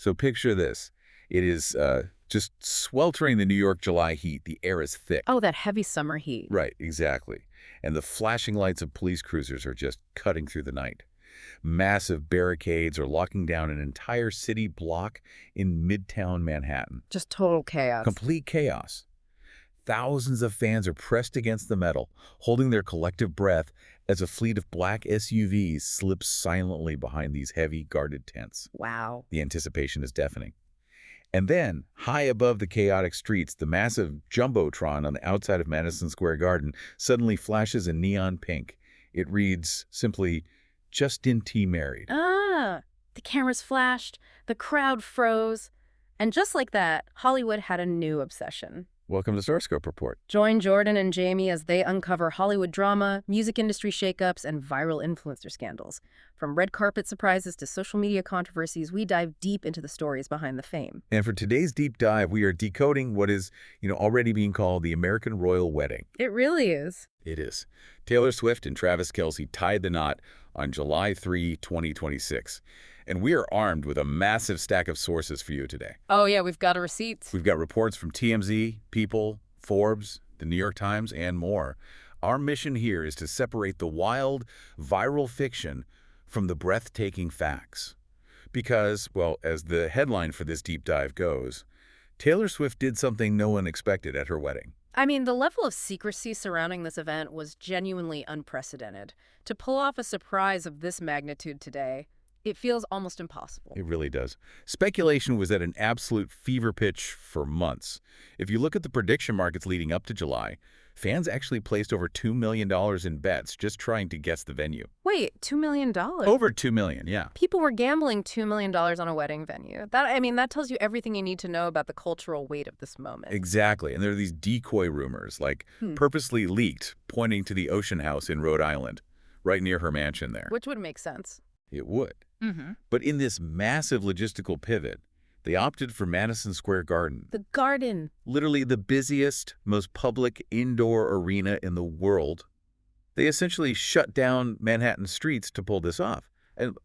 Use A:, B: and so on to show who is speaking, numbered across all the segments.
A: So picture this. It is just sweltering the New York July heat. The air is thick.
B: Oh, that heavy summer heat.
A: Right, exactly. And the flashing lights of police cruisers are just cutting through the night. Massive barricades are locking down an entire city block in midtown Manhattan.
B: Just total chaos.
A: Complete chaos. Thousands of fans are pressed against the metal, holding their collective breath as a fleet of black SUVs slips silently behind these heavy, guarded tents.
B: Wow.
A: The anticipation is deafening. And then, high above the chaotic streets, the massive jumbotron on the outside of Madison Square Garden suddenly flashes in neon pink. It reads simply, "Justin T. married."
B: Ah, the cameras flashed, the crowd froze, and just like that, Hollywood had a new obsession.
A: Welcome to StarScope Report.
B: Join Jordan and Jamie as they uncover Hollywood drama, music industry shakeups, and viral influencer scandals. From red carpet surprises to social media controversies, we dive deep into the stories behind the fame.
A: And for today's deep dive, we are decoding what is, already being called the American royal wedding.
B: It really is.
A: It is. Taylor Swift and Travis Kelce tied the knot on July 3, 2026. And we are armed with a massive stack of sources for you today.
B: Oh yeah, we've got a receipt.
A: We've got reports from TMZ, People, Forbes, the New York Times, and more. Our mission here is to separate the wild, viral fiction from the breathtaking facts. Because, well, as the headline for this deep dive goes, Taylor Swift did something no one expected at her wedding.
B: I mean, the level of secrecy surrounding this event was genuinely unprecedented. To pull off a surprise of this magnitude today, it feels almost impossible.
A: It really does. Speculation was at an absolute fever pitch for months. If you look at the prediction markets leading up to July, fans actually placed over $2 million in bets just trying to guess the venue.
B: Wait, $2 million?
A: Over $2 million, yeah.
B: People were gambling $2 million on a wedding venue. That tells you everything you need to know about the cultural weight of this moment.
A: Exactly. And there are these decoy rumors, like purposely leaked, pointing to the Ocean House in Rhode Island, right near her mansion there.
B: Which would make sense.
A: It would. But in this massive logistical pivot, they opted for Madison Square Garden.
B: The Garden.
A: Literally the busiest, most public indoor arena in the world. They essentially shut down Manhattan streets to pull this off. And,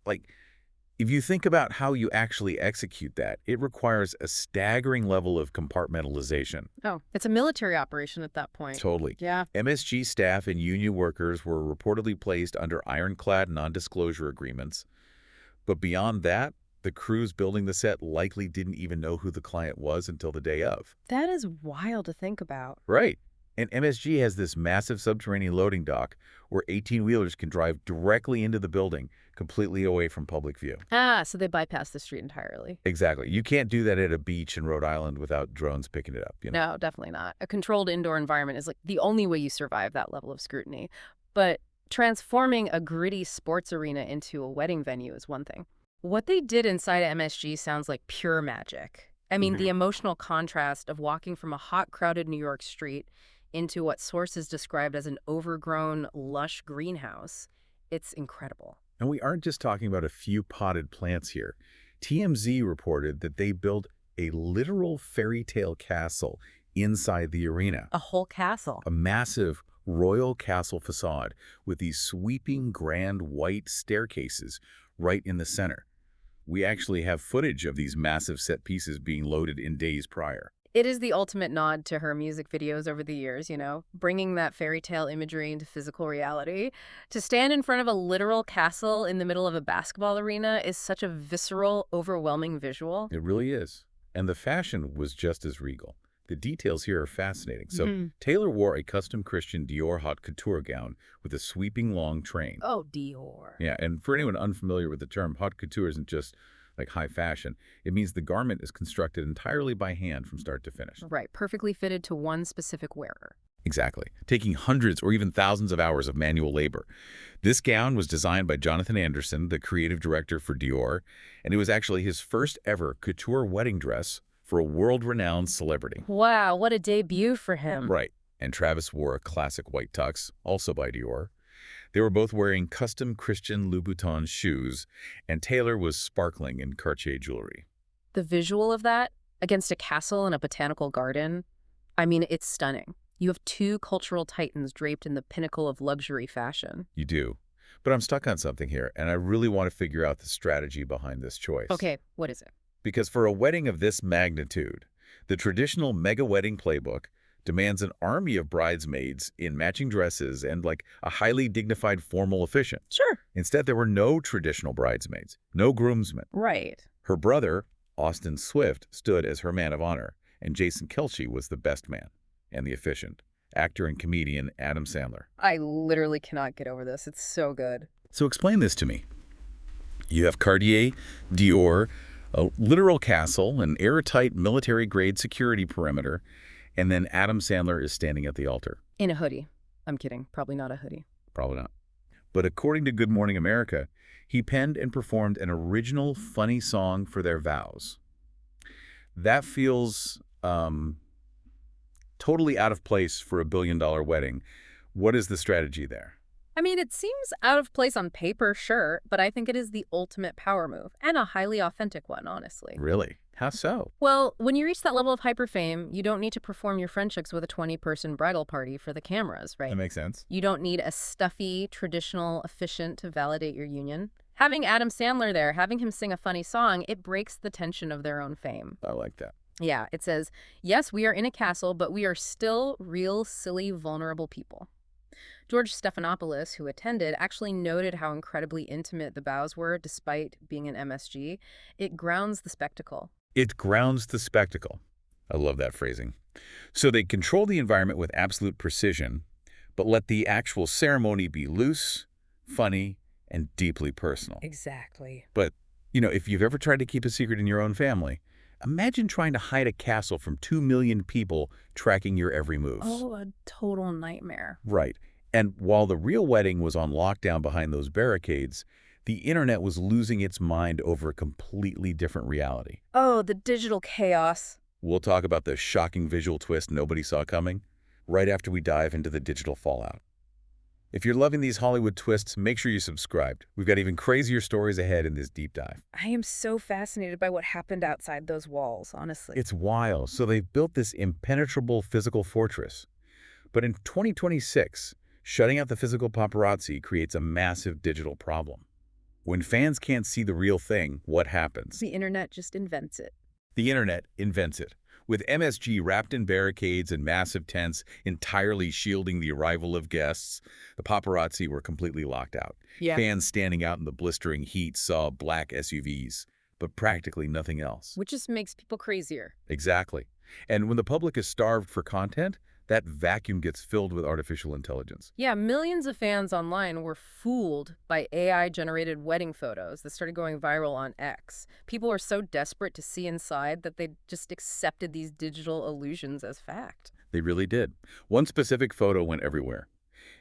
A: if you think about how you actually execute that, it requires a staggering level of compartmentalization.
B: Oh, it's a military operation at that point.
A: Totally.
B: Yeah.
A: MSG staff and union workers were reportedly placed under ironclad non-disclosure agreements. But beyond that, the crews building the set likely didn't even know who the client was until the day of.
B: That is wild to think about.
A: Right. And MSG has this massive subterranean loading dock where 18-wheelers can drive directly into the building, completely away from public view.
B: Ah, so they bypass the street entirely.
A: Exactly. You can't do that at a beach in Rhode Island without drones picking it up.
B: No, definitely not. A controlled indoor environment is the only way you survive that level of scrutiny. But transforming a gritty sports arena into a wedding venue is one thing. What they did inside MSG sounds like pure magic. I mean, the emotional contrast of walking from a hot, crowded New York street into what sources described as an overgrown, lush greenhouse, it's incredible.
A: And we aren't just talking about a few potted plants here. TMZ reported that they built a literal fairy tale castle inside the arena.
B: A whole castle.
A: A massive royal castle facade with these sweeping grand white staircases right in the center. We actually have footage of these massive set pieces being loaded in days prior.
B: It is the ultimate nod to her music videos over the years, bringing that fairy tale imagery into physical reality. To stand in front of a literal castle in the middle of a basketball arena is such a visceral, overwhelming visual.
A: It really is. And the fashion was just as regal. The details here are fascinating. So Taylor wore a custom Christian Dior haute couture gown with a sweeping long train.
B: Oh, Dior.
A: Yeah, and for anyone unfamiliar with the term, haute couture isn't just like high fashion. It means the garment is constructed entirely by hand from start to finish.
B: Right, perfectly fitted to one specific wearer.
A: Exactly, taking hundreds or even thousands of hours of manual labor. This gown was designed by Jonathan Anderson, the creative director for Dior, and it was actually his first ever couture wedding dress for a world-renowned celebrity.
B: Wow, what a debut for him.
A: Right, and Travis wore a classic white tux, also by Dior. They were both wearing custom Christian Louboutin shoes, and Taylor was sparkling in Cartier jewelry.
B: The visual of that, against a castle in a botanical garden, I mean, it's stunning. You have two cultural titans draped in the pinnacle of luxury fashion.
A: You do. But I'm stuck on something here, and I really want to figure out the strategy behind this choice.
B: Okay, what is it?
A: Because for a wedding of this magnitude, the traditional mega wedding playbook demands an army of bridesmaids in matching dresses and like a highly dignified formal officiant.
B: Sure.
A: Instead, there were no traditional bridesmaids, no groomsmen.
B: Right.
A: Her brother, Austin Swift, stood as her man of honor, and Jason Kelce was the best man and the officiant, actor and comedian Adam Sandler.
B: I literally cannot get over this. It's so good.
A: So explain this to me. You have Cartier, Dior, a literal castle, an airtight military-grade security perimeter, and then Adam Sandler is standing at the altar.
B: In a hoodie. I'm kidding. Probably not a hoodie.
A: Probably not. But according to Good Morning America, he penned and performed an original funny song for their vows. That feels totally out of place for a billion-dollar wedding. What is the strategy there?
B: I mean, it seems out of place on paper, sure, but I think it is the ultimate power move, and a highly authentic one, honestly.
A: Really? How so?
B: Well, when you reach that level of hyperfame, you don't need to perform your friendships with a 20-person bridal party for the cameras, right?
A: That makes sense.
B: You don't need a stuffy, traditional officiant to validate your union. Having Adam Sandler there, having him sing a funny song, it breaks the tension of their own fame.
A: I like that.
B: Yeah, it says, yes, we are in a castle, but we are still real, silly, vulnerable people. George Stephanopoulos, who attended, actually noted how incredibly intimate the vows were despite being an MSG. It grounds the spectacle.
A: It grounds the spectacle. I love that phrasing. So they control the environment with absolute precision, but let the actual ceremony be loose, funny, and deeply personal.
B: Exactly.
A: But, if you've ever tried to keep a secret in your own family, imagine trying to hide a castle from 2 million people tracking your every move.
B: Oh, a total nightmare.
A: Right. And while the real wedding was on lockdown behind those barricades, the internet was losing its mind over a completely different reality.
B: Oh, the digital chaos.
A: We'll talk about the shocking visual twist nobody saw coming right after we dive into the digital fallout. If you're loving these Hollywood twists, make sure you're subscribed. We've got even crazier stories ahead in this deep dive.
B: I am so fascinated by what happened outside those walls, honestly.
A: It's wild. So they've built this impenetrable physical fortress. But in 2026, shutting out the physical paparazzi creates a massive digital problem. When fans can't see the real thing, what happens?
B: The internet just invents it.
A: The internet invents it. With MSG wrapped in barricades and massive tents entirely shielding the arrival of guests, the paparazzi were completely locked out.
B: Yeah.
A: Fans standing out in the blistering heat saw black SUVs, but practically nothing else.
B: Which just makes people crazier.
A: Exactly. And when the public is starved for content, that vacuum gets filled with artificial intelligence.
B: Yeah, millions of fans online were fooled by AI-generated wedding photos that started going viral on X. People were so desperate to see inside that they just accepted these digital illusions as fact.
A: They really did. One specific photo went everywhere.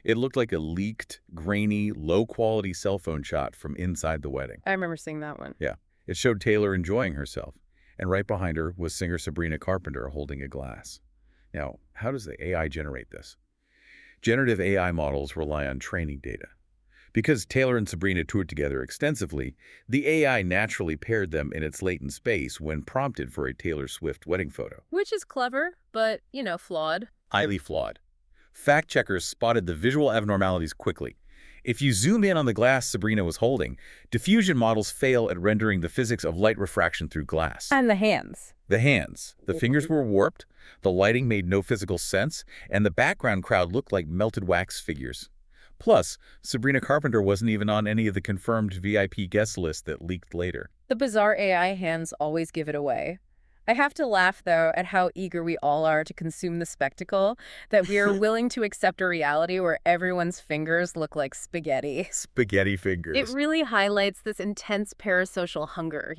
A: It looked like a leaked, grainy, low-quality cell phone shot from inside the wedding.
B: I remember seeing that one.
A: Yeah. It showed Taylor enjoying herself, and right behind her was singer Sabrina Carpenter holding a glass. Now, how does the AI generate this? Generative AI models rely on training data. Because Taylor and Sabrina toured together extensively, the AI naturally paired them in its latent space when prompted for a Taylor Swift wedding photo.
B: Which is clever, but, flawed.
A: Highly flawed. Fact-checkers spotted the visual abnormalities quickly. If you zoom in on the glass Sabrina was holding, diffusion models fail at rendering the physics of light refraction through glass.
B: And the hands.
A: The hands. The fingers were warped, the lighting made no physical sense, and the background crowd looked like melted wax figures. Plus, Sabrina Carpenter wasn't even on any of the confirmed VIP guest list that leaked later.
B: The bizarre AI hands always give it away. I have to laugh, though, at how eager we all are to consume the spectacle, that we are willing to accept a reality where everyone's fingers look like spaghetti.
A: Spaghetti fingers.
B: It really highlights this intense parasocial hunger,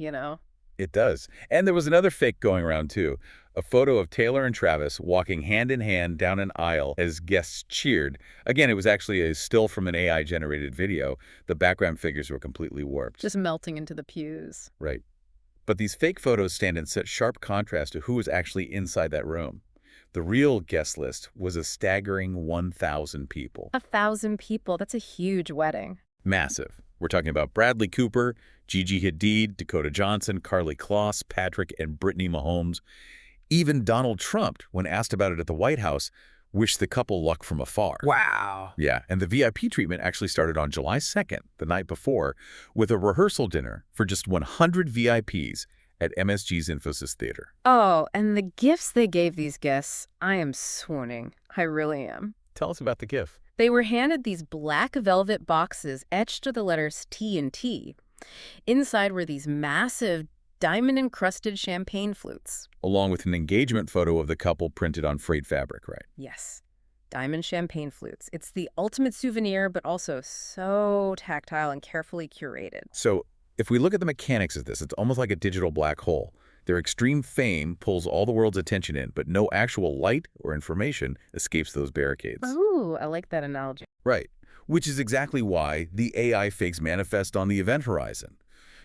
A: It does. And there was another fake going around, too. A photo of Taylor and Travis walking hand in hand down an aisle as guests cheered. Again, it was actually a still from an AI-generated video. The background figures were completely warped.
B: Just melting into the pews.
A: Right. But these fake photos stand in such sharp contrast to who was actually inside that room. The real guest list was a staggering 1,000 people.
B: 1,000 people. That's a huge wedding.
A: Massive. We're talking about Bradley Cooper, Gigi Hadid, Dakota Johnson, Karlie Kloss, Patrick, and Brittany Mahomes. Even Donald Trump, when asked about it at the White House, wished the couple luck from afar.
B: Wow.
A: Yeah, and the VIP treatment actually started on July 2nd, the night before, with a rehearsal dinner for just 100 VIPs at MSG's Infosys Theater.
B: Oh, and the gifts they gave these guests, I am swooning. I really am.
A: Tell us about the gift.
B: They were handed these black velvet boxes etched with the letters T and T. Inside were these massive diamond-encrusted champagne flutes.
A: Along with an engagement photo of the couple printed on frayed fabric, right?
B: Yes, diamond champagne flutes. It's the ultimate souvenir, but also so tactile and carefully curated.
A: So if we look at the mechanics of this, it's almost like a digital black hole. Their extreme fame pulls all the world's attention in, but no actual light or information escapes those barricades.
B: Ooh, I like that analogy.
A: Right, which is exactly why the AI fakes manifest on the event horizon.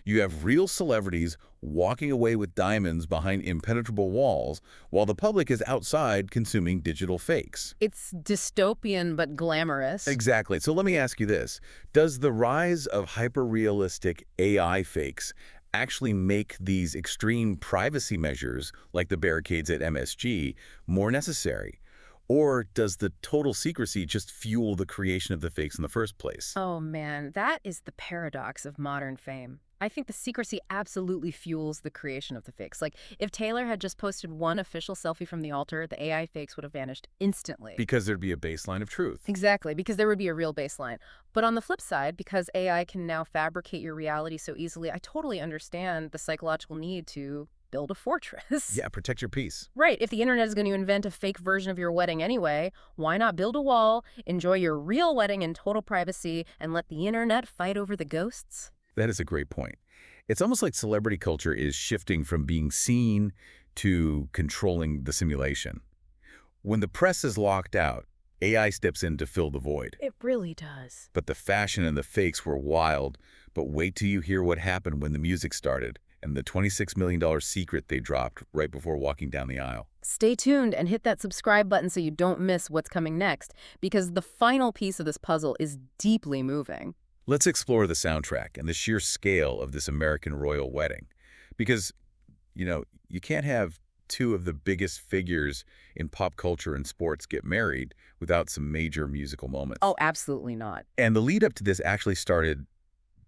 A: You have real celebrities walking away with diamonds behind impenetrable walls while the public is outside consuming digital fakes.
B: It's dystopian but glamorous.
A: Exactly. So let me ask you this. Does the rise of hyper-realistic AI fakes actually make these extreme privacy measures, like the barricades at MSG, more necessary? Or does the total secrecy just fuel the creation of the fakes in the first place?
B: Oh man, that is the paradox of modern fame. I think the secrecy absolutely fuels the creation of the fakes. Like, if Taylor had just posted one official selfie from the altar, the AI fakes would have vanished instantly.
A: Because there'd be a baseline of truth.
B: Exactly, because there would be a real baseline. But on the flip side, because AI can now fabricate your reality so easily, I totally understand the psychological need to build a fortress.
A: Yeah, protect your peace.
B: Right. If the internet is going to invent a fake version of your wedding anyway, why not build a wall, enjoy your real wedding in total privacy, and let the internet fight over the ghosts?
A: That is a great point. It's almost like celebrity culture is shifting from being seen to controlling the simulation. When the press is locked out, AI steps in to fill the void.
B: It really does.
A: But the fashion and the fakes were wild. But wait till you hear what happened when the music started and the $26 million secret they dropped right before walking down the aisle.
B: Stay tuned and hit that subscribe button so you don't miss what's coming next, because the final piece of this puzzle is deeply moving.
A: Let's explore the soundtrack and the sheer scale of this American royal wedding. Because, you can't have two of the biggest figures in pop culture and sports get married without some major musical moments.
B: Oh, absolutely not.
A: And the lead up to this actually started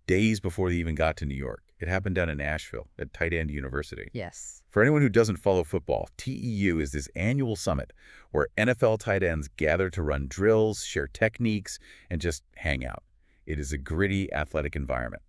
A: days before they even got to New York. It happened down in Nashville at Tight End University.
B: Yes.
A: For anyone who doesn't follow football, TEU is this annual summit where NFL tight ends gather to run drills, share techniques, and just hang out. It is a gritty, athletic environment.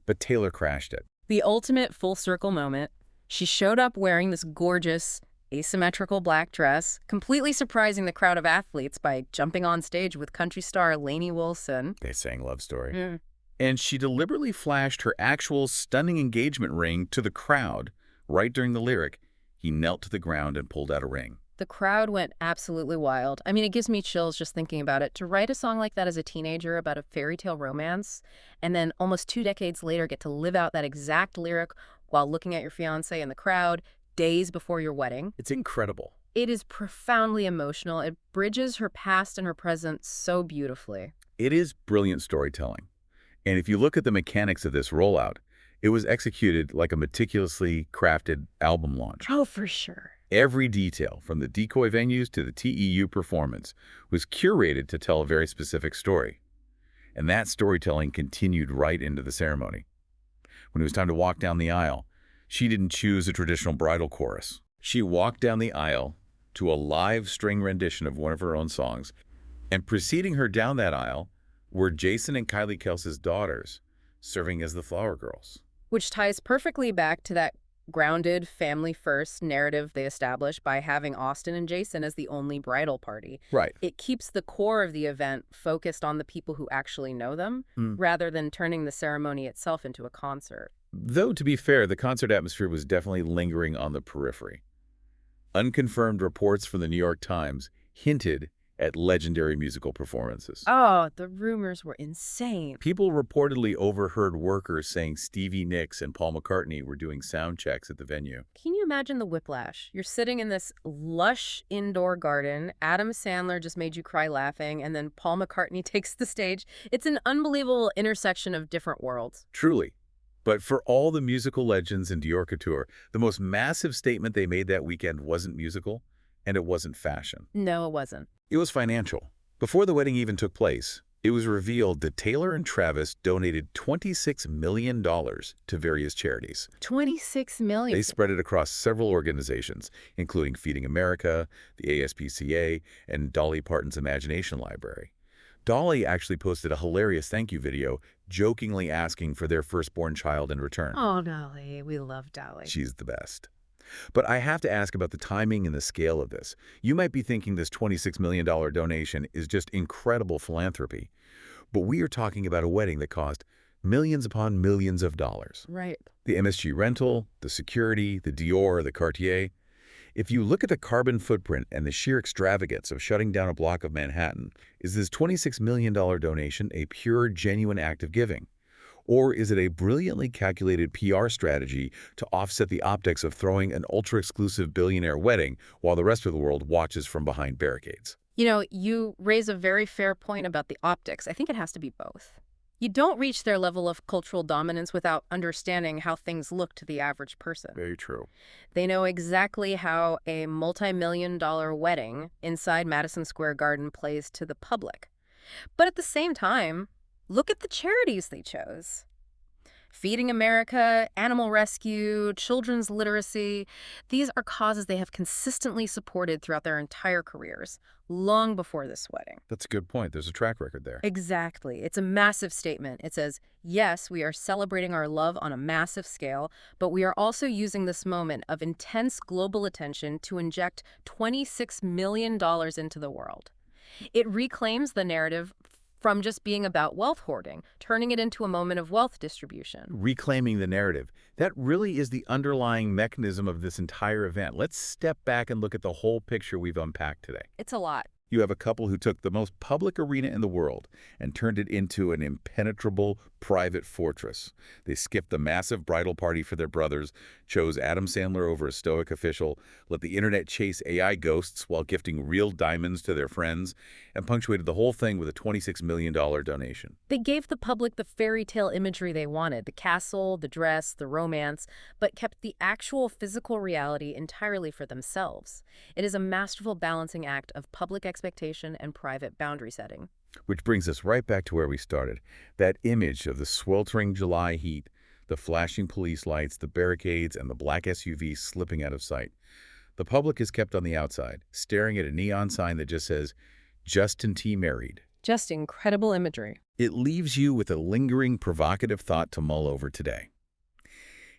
A: But Taylor crashed it.
B: The ultimate full circle moment. She showed up wearing this gorgeous, asymmetrical black dress, completely surprising the crowd of athletes by jumping on stage with country star Lainey Wilson.
A: They sang Love Story. And she deliberately flashed her actual stunning engagement ring to the crowd right during the lyric. He knelt to the ground and pulled out a ring.
B: The crowd went absolutely wild. I mean, it gives me chills just thinking about it. To write a song like that as a teenager about a fairy tale romance, and then almost 2 decades later get to live out that exact lyric while looking at your fiancé in the crowd days before your wedding.
A: It's incredible.
B: It is profoundly emotional. It bridges her past and her present so beautifully.
A: It is brilliant storytelling. And if you look at the mechanics of this rollout, it was executed like a meticulously crafted album launch.
B: Oh, for sure.
A: Every detail, from the decoy venues to the TEU performance, was curated to tell a very specific story. And that storytelling continued right into the ceremony. When it was time to walk down the aisle, she didn't choose a traditional bridal chorus. She walked down the aisle to a live string rendition of one of her own songs, and preceding her down that aisle were Jason and Kylie Kelce's daughters, serving as the flower girls.
B: Which ties perfectly back to that grounded, family-first narrative they established by having Austin and Jason as the only bridal party.
A: Right.
B: It keeps the core of the event focused on the people who actually know them, rather than turning the ceremony itself into a concert.
A: Though, to be fair, the concert atmosphere was definitely lingering on the periphery. Unconfirmed reports from the New York Times hinted at legendary musical performances.
B: Oh, the rumors were insane.
A: People reportedly overheard workers saying Stevie Nicks and Paul McCartney were doing sound checks at the venue.
B: Can you imagine the whiplash? You're sitting in this lush indoor garden. Adam Sandler just made you cry laughing, and then Paul McCartney takes the stage. It's an unbelievable intersection of different worlds.
A: Truly. But for all the musical legends in Dior Couture, the most massive statement they made that weekend wasn't musical, and it wasn't fashion.
B: No, it wasn't.
A: It was financial. Before the wedding even took place, It was revealed that Taylor and Travis donated $26 million to various charities.
B: 26 million.
A: They spread it across several organizations, including Feeding America, the ASPCA, and Dolly Parton's Imagination Library. Dolly actually posted a hilarious thank you video, jokingly asking for their firstborn child in return.
B: Oh, Dolly. We love Dolly.
A: She's the best. But I have to ask about the timing and the scale of this. You might be thinking this $26 million donation is just incredible philanthropy. But we are talking about a wedding that cost millions upon millions of dollars.
B: Right.
A: The MSG rental, the security, the Dior, the Cartier. If you look at the carbon footprint and the sheer extravagance of shutting down a block of Manhattan, is this $26 million donation a pure, genuine act of giving? Or is it a brilliantly calculated PR strategy to offset the optics of throwing an ultra-exclusive billionaire wedding while the rest of the world watches from behind barricades?
B: You know, you raise a very fair point about the optics. I think it has to be both. You don't reach their level of cultural dominance without understanding how things look to the average person.
A: Very true.
B: They know exactly how a multi-million-dollar wedding inside Madison Square Garden plays to the public. But at the same time, look at the charities they chose. Feeding America, animal rescue, children's literacy. These are causes they have consistently supported throughout their entire careers, long before this wedding.
A: That's a good point. There's a track record there.
B: Exactly. It's a massive statement. It says, yes, we are celebrating our love on a massive scale, but we are also using this moment of intense global attention to inject $26 million into the world. It reclaims the narrative from just being about wealth hoarding, turning it into a moment of wealth distribution.
A: Reclaiming the narrative. That really is the underlying mechanism of this entire event. Let's step back and look at the whole picture we've unpacked today.
B: It's a lot.
A: You have a couple who took the most public arena in the world and turned it into an impenetrable private fortress. They skipped the massive bridal party for their brothers, chose Adam Sandler over a stoic official, let the internet chase AI ghosts while gifting real diamonds to their friends, and punctuated the whole thing with a $26 million donation.
B: They gave the public the fairy tale imagery they wanted, the castle, the dress, the romance, but kept the actual physical reality entirely for themselves. It is a masterful balancing act of public expectation and private boundary setting.
A: Which brings us right back to where we started. That image of the sweltering July heat, the flashing police lights, the barricades, and the black SUV slipping out of sight. The public is kept on the outside, staring at a neon sign that just says, Justin T. Married.
B: Just incredible imagery.
A: It leaves you with a lingering, provocative thought to mull over today.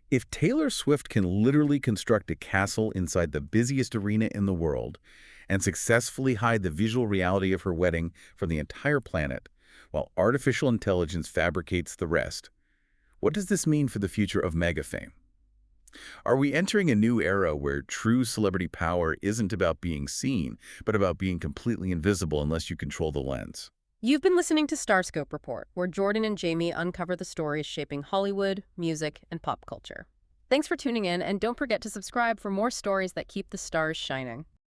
A: If Taylor Swift can literally construct a castle inside the busiest arena in the world and successfully hide the visual reality of her wedding from the entire planet, while artificial intelligence fabricates the rest, what does this mean for the future of mega fame? Are we entering a new era where true celebrity power isn't about being seen, but about being completely invisible unless you control the lens?
B: You've been listening to StarScope Report, where Jordan and Jamie uncover the stories shaping Hollywood, music, and pop culture. Thanks for tuning in, and don't forget to subscribe for more stories that keep the stars shining.